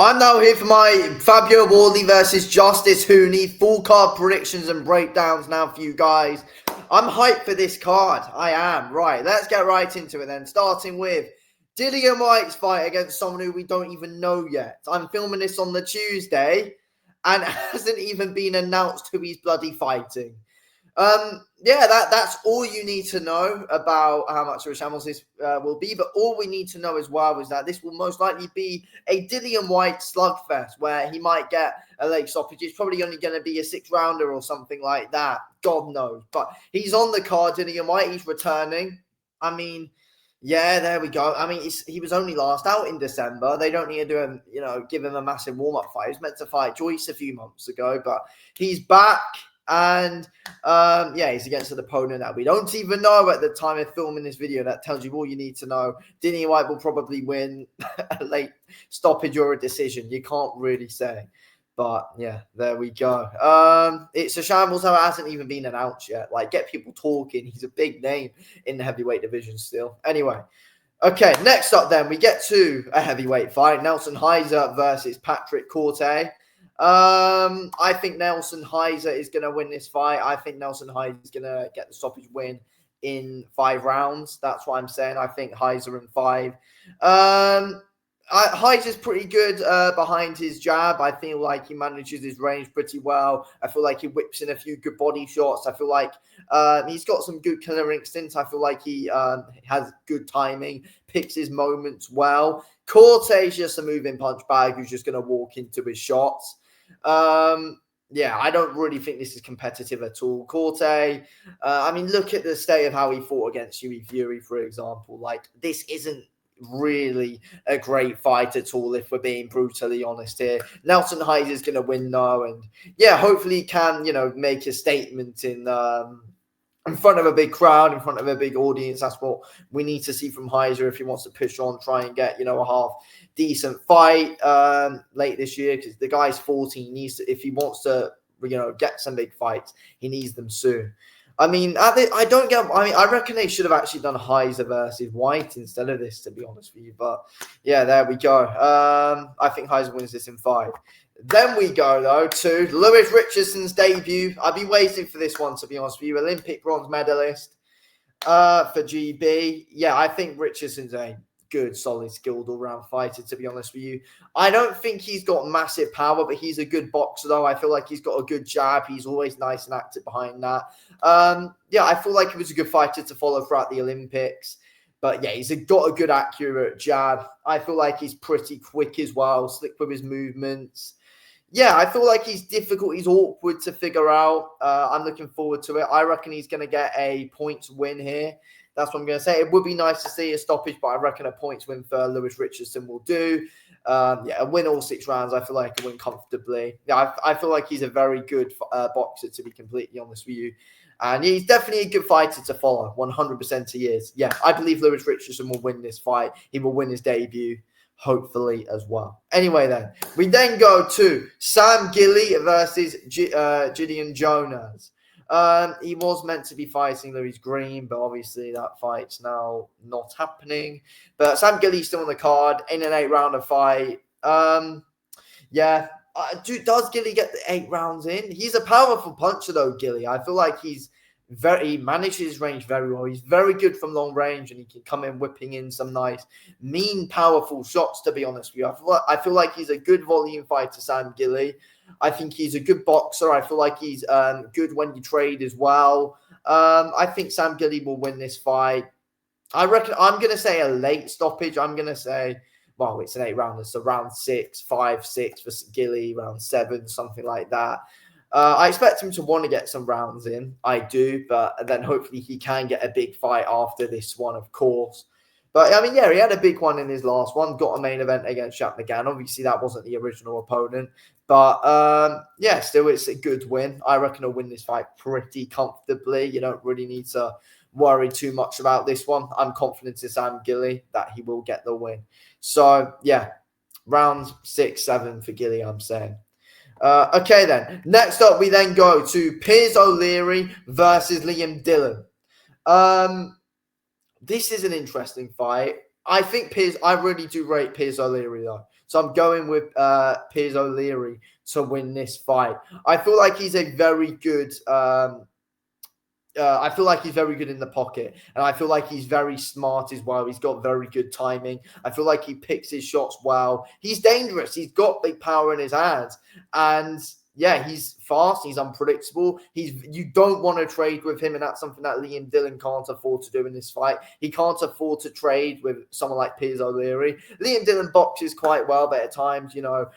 I'm now here for my Fabio Wardley versus Justis Huni full card predictions and breakdowns now for you guys. I'm hyped for this card. I am. Right, let's get right into it then. Starting with Dillian White's fight against someone who we don't even know yet. I'm filming this on the Tuesday and it hasn't even been announced who he's bloody fighting. Yeah, that's all you need to know about how much of a shambles this will be. But all we need to know as well is that this will most likely be a Dillian White slugfest where he might get a late stoppage. It's probably only going to be a 6-rounder or something like that. God knows. But he's on the card, Dillian White. He's returning. I mean, yeah, there we go. I mean, he was only last out in December. They don't need to do him, give him a massive warm-up fight. He was meant to fight Joyce a few months ago, but he's back. And he's against an opponent that we don't even know at the time of filming this video. That tells you all you need to know. Dillian White will probably win a late stoppage or a decision. You can't really say. But yeah, there we go. It's a shambles how it hasn't even been announced yet. Like, get people talking. He's a big name in the heavyweight division still. Anyway. Okay, next up then, we get to a heavyweight fight. Nelson Heiser versus Patrick Corte. I think Nelson Heiser is going to win this fight. I think Nelson Heiser is going to get the stoppage win in 5 rounds. That's what I'm saying. I think Heiser in 5. Heiser's pretty good behind his jab. I feel like he manages his range pretty well. I feel like he whips in a few good body shots. I feel like he's got some good killer instincts. I feel like he has good timing, picks his moments well. Corte's just a moving punch bag who's just going to walk into his shots. I don't really think this is competitive at all. Corte, look at the state of how he fought against Hughie Fury, for example. Like, this isn't really a great fight at all, if we're being brutally honest here. Nelson Heiser is going to win though, and yeah, hopefully he can, make a statement in front of a big crowd, in front of a big audience. That's what we need to see from Heiser if he wants to push on, try and get, a half decent fight late this year, because the guy's 14. He needs to, if he wants to, get some big fights, he needs them soon. I reckon they should have actually done Heiser versus White instead of this, to be honest with you. But yeah, there we go. I think Heiser wins this in 5. Then we go, though, to Lewis Richardson's debut. I've been waiting for this one, to be honest with you. Olympic bronze medalist for GB. Yeah, I think Richardson's a good, solid, skilled all-round fighter, to be honest with you. I don't think he's got massive power, but he's a good boxer, though. I feel like he's got a good jab. He's always nice and active behind that. I feel like he was a good fighter to follow throughout the Olympics. But yeah, he's got a good, accurate jab. I feel like he's pretty quick as well, slick with his movements. Yeah, I feel like he's difficult. He's awkward to figure out. I'm looking forward to it. I reckon he's going to get a points win here. That's what I'm going to say. It would be nice to see a stoppage, but I reckon a points win for Lewis Richardson will do. A win all 6 rounds. I feel like he'll win comfortably. Yeah, I feel like he's a very good boxer, to be completely honest with you. And he's definitely a good fighter to follow. 100% he is. Yeah, I believe Lewis Richardson will win this fight. He will win his debut, hopefully, as well. Anyway, then, we then go to Sam Gilly versus Gideon Jonas. He was meant to be fighting Louis Green, but obviously that fight's now not happening. But Sam Gilly's still on the card in an 8-rounder fight. Does Gilly get the 8 rounds in? He's a powerful puncher, though, Gilly. I feel like he manages his range very well. He's very good from long range, and he can come in whipping in some nice, mean, powerful shots, to be honest with you. I feel like he's a good volume fighter, Sam Gilly. I think he's a good boxer. I feel like he's good when you trade as well. I think Sam Gilly will win this fight. I reckon I'm going to say a late stoppage. I'm going to say, well, it's an 8-rounder, so round 6, 5, 6 for Gilly, round 7, something like that. I expect him to want to get some rounds in. I do, but then hopefully he can get a big fight after this one, of course. But, he had a big one in his last one. Got a main event against Shaq McGann. Obviously, that wasn't the original opponent. But, still, it's a good win. I reckon he'll win this fight pretty comfortably. You don't really need to worry too much about this one. I'm confident in Sam Gilly that he will get the win. So, yeah, rounds 6, 7 for Gilly, I'm saying. Okay, then. Next up, we then go to Piers O'Leary versus Liam Dillon. This is an interesting fight. I really do rate Piers O'Leary, though. So I'm going with Piers O'Leary to win this fight. I feel like he's a very good I feel like he's very good in the pocket, and I feel like he's very smart as well. He's got very good timing. I feel like he picks his shots well. He's dangerous. He's got big power in his hands, and yeah, he's fast. He's unpredictable. You don't want to trade with him, and that's something that Liam Dillon can't afford to do in this fight. He can't afford to trade with someone like Piers O'Leary. Liam Dillon boxes quite well, but at times,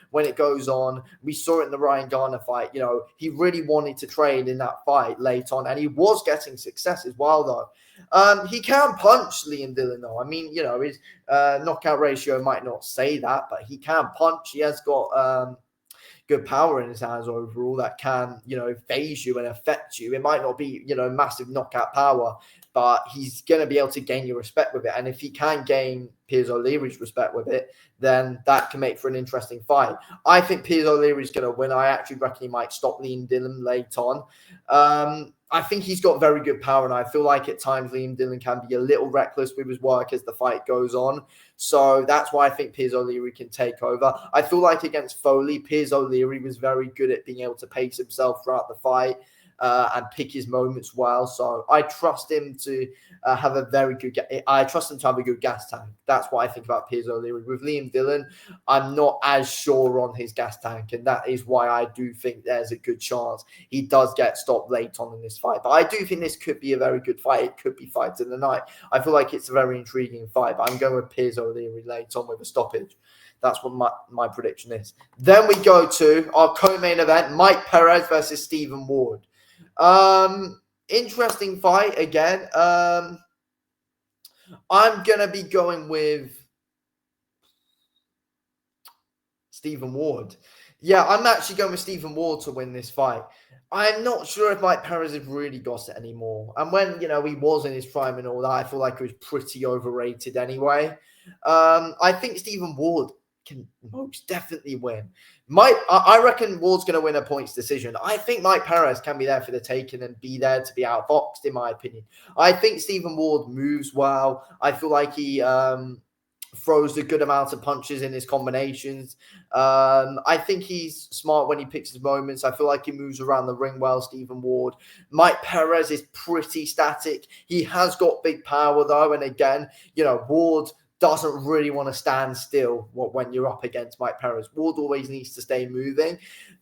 when it goes on, we saw it in the Ryan Garner fight. He really wanted to trade in that fight late on, and he was getting success as well, though. He can punch, Liam Dillon, though. I mean, his knockout ratio might not say that, but he can punch. He has got good power in his hands overall that can, phase you and affect you. It might not be, massive knockout power, but he's going to be able to gain your respect with it. And if he can gain Piers O'Leary's respect with it, then that can make for an interesting fight. I think Piers O'Leary's going to win. I actually reckon he might stop Liam Dillon late on. I think he's got very good power, and I feel like at times Liam Dillon can be a little reckless with his work as the fight goes on. So that's why I think Piers O'Leary can take over. I feel like against Foley, Piers O'Leary was very good at being able to pace himself throughout the fight and pick his moments well. So I trust him to have a very good. I trust him to have a good gas tank. That's what I think about Piers O'Leary. With Liam Dillon, I'm not as sure on his gas tank, and that is why I do think there's a good chance he does get stopped late on in this fight. But I do think this could be a very good fight. It could be fight of the night. I feel like it's a very intriguing fight, but I'm going with Piers O'Leary late on with a stoppage. That's what my prediction is. Then we go to our co-main event, Mike Perez versus Stephen Ward. Interesting fight again. I'm going to be going with Stephen Ward. Yeah, I'm actually going with Stephen Ward to win this fight. I'm not sure if Mike Perez has really got it anymore. And when, he was in his prime and all that, I feel like it was pretty overrated anyway. I think Stephen Ward can most definitely win. I reckon Ward's going to win a points decision. I think Mike Perez can be there for the taking and be there to be outboxed, in my opinion. I think Stephen Ward moves well. I feel like he throws a good amount of punches in his combinations. I think he's smart when he picks his moments. I feel like he moves around the ring well, Stephen Ward. Mike Perez is pretty static. He has got big power, though. And again, Ward doesn't really want to stand still when you're up against Mike Perez. Ward always needs to stay moving.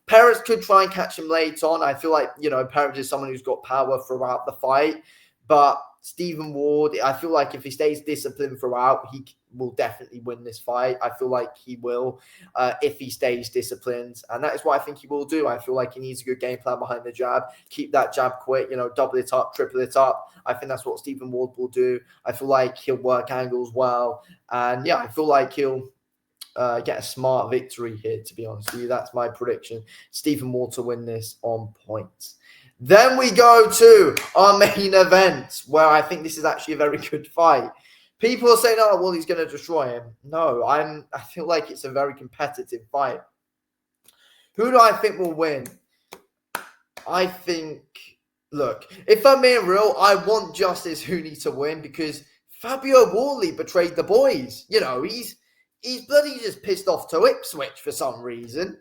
Perez could try and catch him late on. I feel like, Perez is someone who's got power throughout the fight. But Stephen Ward, I feel like if he stays disciplined throughout, he will definitely win this fight. I feel like he will if he stays disciplined. And that is what I think he will do. I feel like he needs a good game plan behind the jab. Keep that jab quick, double it up, triple it up. I think that's what Stephen Ward will do. I feel like he'll work angles well. And yeah, I feel like he'll get a smart victory here, to be honest with you. That's my prediction. Stephen Ward to win this on points. Then we go to our main event, where I think this is actually a very good fight. People are saying, oh, well, he's going to destroy him. No, I feel like it's a very competitive fight. Who do I think will win? I think, look, if I'm being real, I want Justis Huni to win because Fabio Wardley betrayed the boys. He's bloody just pissed off to Ipswich for some reason,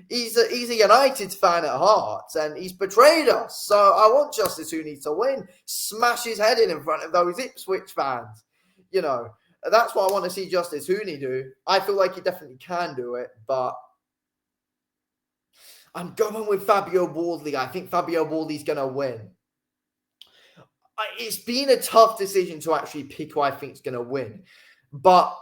He's a United fan at heart, and he's betrayed us. So I want Justis Huni to win, smash his head in front of those Ipswich fans. That's what I want to see Justis Huni do. I feel like he definitely can do it, but I'm going with Fabio Wardley. I think Fabio Wardley's going to win. It's been a tough decision to actually pick who I think is going to win, but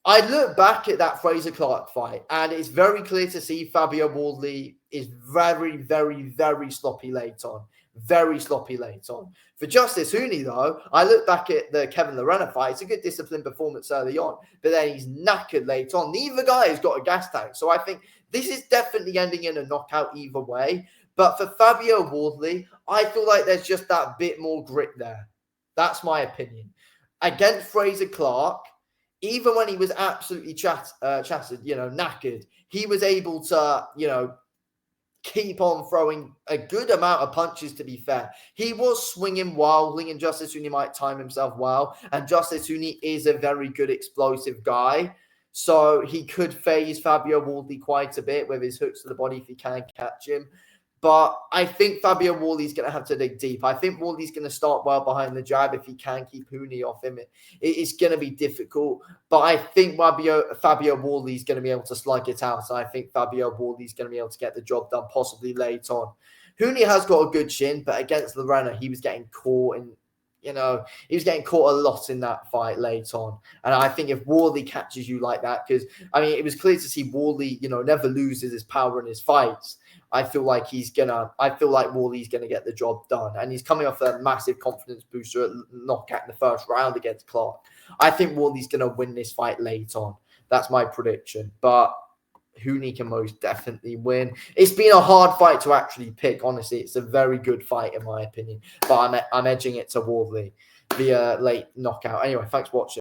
I look back at that Fraser Clark fight, and it's very clear to see Fabio Wardley is very, very, very sloppy late on. Very sloppy late on. For Justis Huni, though, I look back at the Kevin Lorena fight. It's a good disciplined performance early on, but then he's knackered late on. Neither guy has got a gas tank. So I think this is definitely ending in a knockout either way. But for Fabio Wardley, I feel like there's just that bit more grit there. That's my opinion. Against Fraser Clark, even when he was absolutely shattered, knackered, he was able to, keep on throwing a good amount of punches, to be fair. He was swinging wildly, and Justis Huni might time himself well. And Justis Huni is a very good explosive guy. So he could phase Fabio Wardley quite a bit with his hooks to the body if he can catch him. But I think Fabio Wardley's going to have to dig deep. I think Wardley's going to start well behind the jab if he can keep Huni off him. It's going to be difficult. But I think Fabio Wardley's going to be able to slug it out. So I think Fabio Wardley's going to be able to get the job done, possibly late on. Huni has got a good chin, but against Lorena, he was getting caught in, he was getting caught a lot in that fight late on. And I think if Wardley catches you like that, because, it was clear to see Wardley, never loses his power in his fights. I feel like Wardley's gonna get the job done, and he's coming off a massive confidence booster at knockout in the first round against Clark. I think Wardley's gonna win this fight late on. That's my prediction, but Huni can most definitely win. It's been a hard fight to actually pick. Honestly, it's a very good fight in my opinion, but I'm edging it to Wardley via late knockout. Anyway, thanks for watching.